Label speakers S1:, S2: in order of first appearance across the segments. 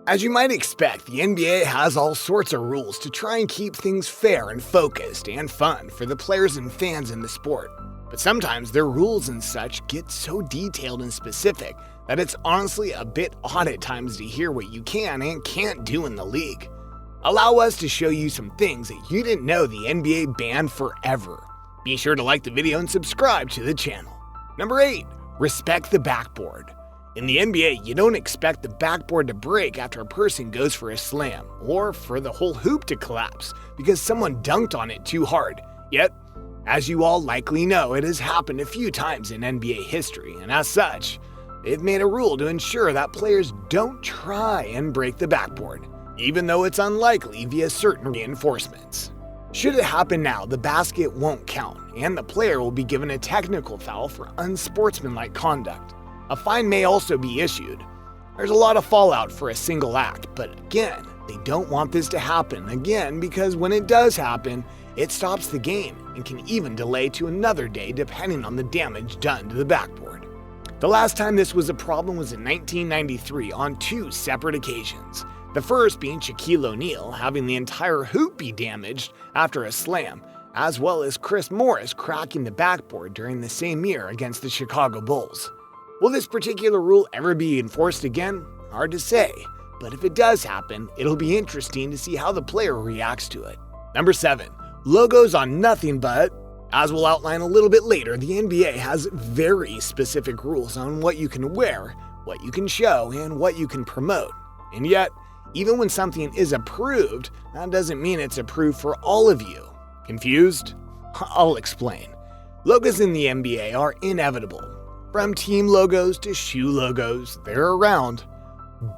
S1: As you might expect, the NBA has all sorts of rules to try and keep things fair and focused and fun for the players and fans in the sport. But sometimes their rules and such get so detailed and specific that it's honestly a bit odd at times to hear what you can and can't do in the league. Allow us to show you some things that you didn't know the NBA banned forever. Be sure to like the video and subscribe to the channel. Number 8. Respect the backboard. In the NBA, you don't expect the backboard to break after a person goes for a slam, or for the whole hoop to collapse because someone dunked on it too hard. Yet, as you all likely know, it has happened a few times in NBA history, and as such, they've made a rule to ensure that players don't try and break the backboard, even though it's unlikely via certain reinforcements. Should it happen now, the basket won't count, and the player will be given a technical foul for unsportsmanlike conduct. A fine may also be issued. There's a lot of fallout for a single act, but again, they don't want this to happen again because when it does happen, it stops the game and can even delay to another day depending on the damage done to the backboard. The last time this was a problem was in 1993 on 2 separate occasions. The first being Shaquille O'Neal having the entire hoop be damaged after a slam, as well as Chris Morris cracking the backboard during the same year against the Chicago Bulls. Will this particular rule ever be enforced again? Hard to say, but if it does happen, it'll be interesting to see how the player reacts to it. Number 7. Logos on nothing but. As we'll outline a little bit later, the NBA has very specific rules on what you can wear, what you can show, and what you can promote. And yet, even when something is approved, that doesn't mean it's approved for all of you. Confused? I'll explain. Logos in the NBA are inevitable. From team logos to shoe logos, they're around.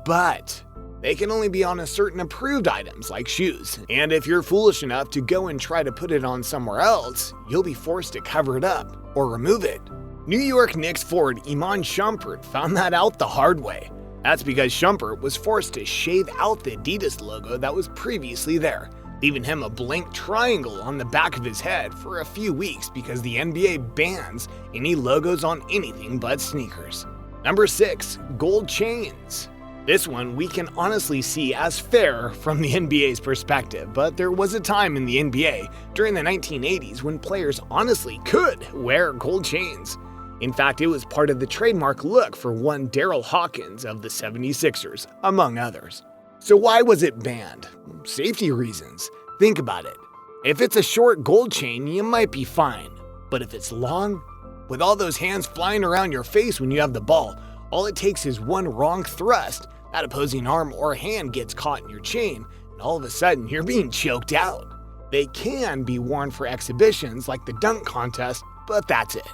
S1: But they can only be on a certain approved items like shoes. And if you're foolish enough to go and try to put it on somewhere else, you'll be forced to cover it up or remove it. New York Knicks forward Iman Shumpert found that out the hard way. That's because Shumpert was forced to shave out the Adidas logo that was previously there, leaving him a blank triangle on the back of his head for a few weeks because the NBA bans any logos on anything but sneakers. Number 6. Goldchains. This one we can honestly see as fair from the NBA's perspective, but there was a time in the NBA during the 1980s when players honestly could wear gold chains. In fact, it was part of the trademark look for one Daryl Hawkins of the 76ers, among others. So why was it banned? Safety reasons. Think about it. If it's a short gold chain, you might be fine. But if it's long, with all those hands flying around your face when you have the ball, all it takes is one wrong thrust, that opposing arm or hand gets caught in your chain, and all of a sudden you're being choked out. They can be worn for exhibitions like the dunk contest, but that's it.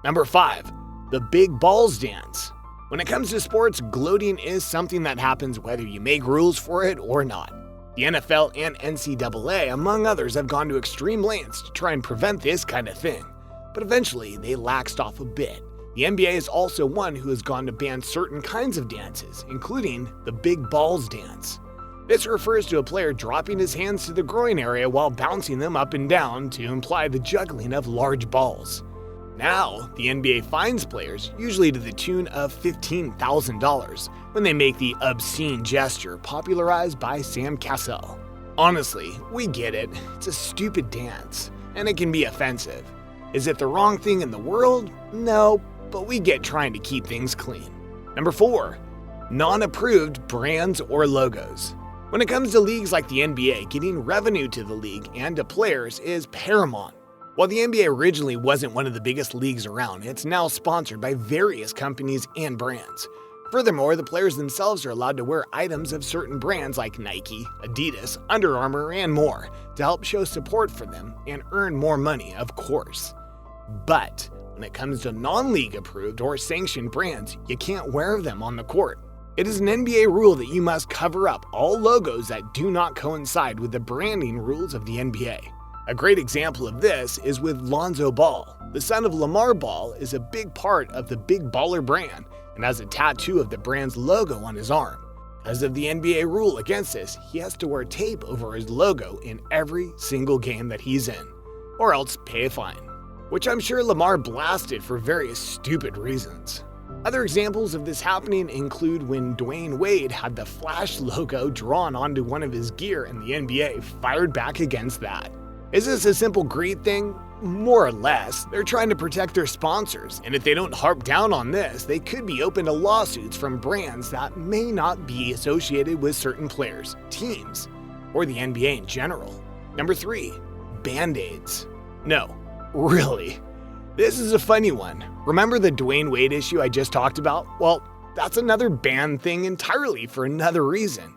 S1: Number 5. The big balls dance. When it comes to sports, gloating is something that happens whether you make rules for it or not. The NFL and NCAA, among others, have gone to extreme lengths to try and prevent this kind of thing. But eventually, they laxed off a bit. The NBA is also one who has gone to ban certain kinds of dances, including the big balls dance. This refers to a player dropping his hands to the groin area while bouncing them up and down to imply the juggling of large balls. Now, the NBA fines players, usually to the tune of $15,000, when they make the obscene gesture popularized by Sam Cassell. Honestly, we get it. It's a stupid dance, and it can be offensive. Is it the wrong thing in the world? No, but we get trying to keep things clean. Number 4. Non-approved brands or logos. When it comes to leagues like the NBA, getting revenue to the league and to players is paramount. While the NBA originally wasn't one of the biggest leagues around, it's now sponsored by various companies and brands. Furthermore, the players themselves are allowed to wear items of certain brands like Nike, Adidas, Under Armour, and more to help show support for them and earn more money, of course. But when it comes to non-league approved or sanctioned brands, you can't wear them on the court. It is an NBA rule that you must cover up all logos that do not coincide with the branding rules of the NBA. A great example of this is with Lonzo Ball. The son of Lamar Ball is a big part of the Big Baller brand and has a tattoo of the brand's logo on his arm. Because of the NBA rule against this, he has to wear tape over his logo in every single game that he's in, or else pay a fine, which I'm sure Lamar blasted for various stupid reasons. Other examples of this happening include when Dwayne Wade had the Flash logo drawn onto one of his gear and the NBA fired back against that. Is this a simple greed thing? More or less. They're trying to protect their sponsors, and if they don't harp down on this, they could be open to lawsuits from brands that may not be associated with certain players, teams, or the NBA in general. Number 3. BandAids. No, really. This is a funny one. Remember the Dwayne Wade issue I just talked about? Well, that's another band thing entirely for another reason.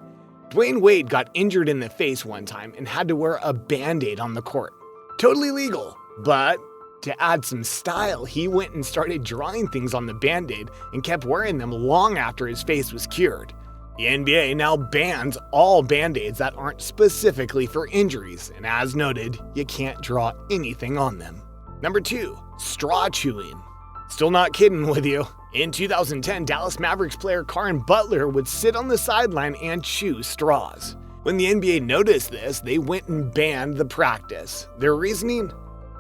S1: Dwayne Wade got injured in the face one time and had to wear a Band-Aid on the court. Totally legal, but to add some style, he went and started drawing things on the Band-Aid and kept wearing them long after his face was cured. The NBA now bans all Band-Aids that aren't specifically for injuries, and as noted, you can't draw anything on them. Number 2, straw chewing. Still not kidding with you. In 2010, Dallas Mavericks player Caron Butler would sit on the sideline and chew straws. When the NBA noticed this, they went and banned the practice. Their reasoning?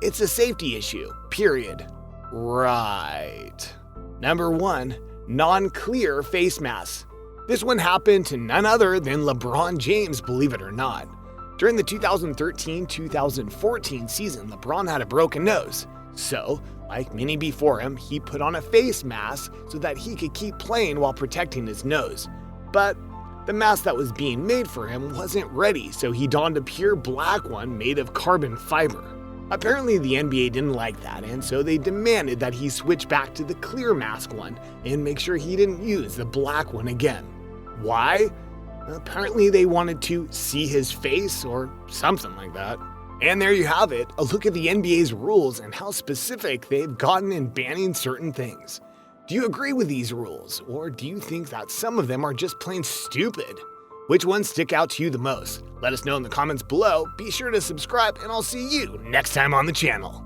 S1: It's a safety issue, period. Right. Number 1, NonClear face masks. This one happened to none other than LeBron James, believe it or not. During the 2013-2014 season, LeBron had a broken nose. So, like many before him, he put on a face mask so that he could keep playing while protecting his nose. But the mask that was being made for him wasn't ready, so he donned a pure black one made of carbon fiber. Apparently the NBA didn't like that, and so they demanded that he switch back to the clear mask one and make sure he didn't use the black one again. Why? Apparently they wanted to see his face or something like that. And there you have it, a look at the NBA's rules and how specific they've gotten in banning certain things. Do you agree with these rules, or do you think that some of them are just plain stupid? Which ones stick out to you the most? Let us know in the comments below, be sure to subscribe, and I'll see you next time on the channel.